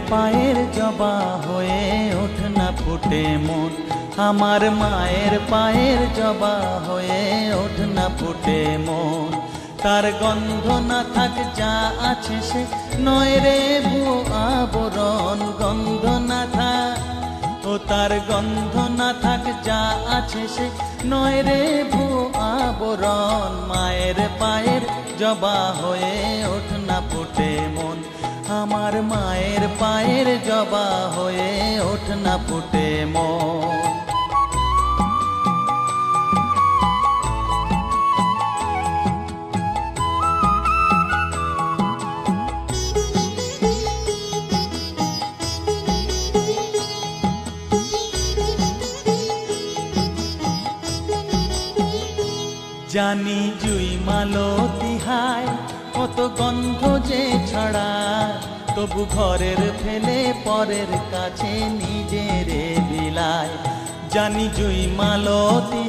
পায়ের জবা হয়ে ওঠ না ফুটে মন, আমার মায়ের পায়ের জবা হয়ে ওঠ না ফুটে মন। তার গন্ধ না থাক যা আছে সে নয় রে ভুয়ো আবরণ, গন্ধ না থাক ও তার গন্ধ না থাক যা আছে সে নয় রে ভুয়ো আবরণ। মায়ের পায়ের জবা হয়ে ওঠ না ফুটে মন, আমার মায়ের পায়ের জবা হয়ে ওঠ না ফুটে মন। জানি জুই মালতী হায় কত গন্ধ যে ছড়ায়, তবু ঘরের ফেলে পরের কাছে নিজেরে বিলায়। জানি জুই মালতী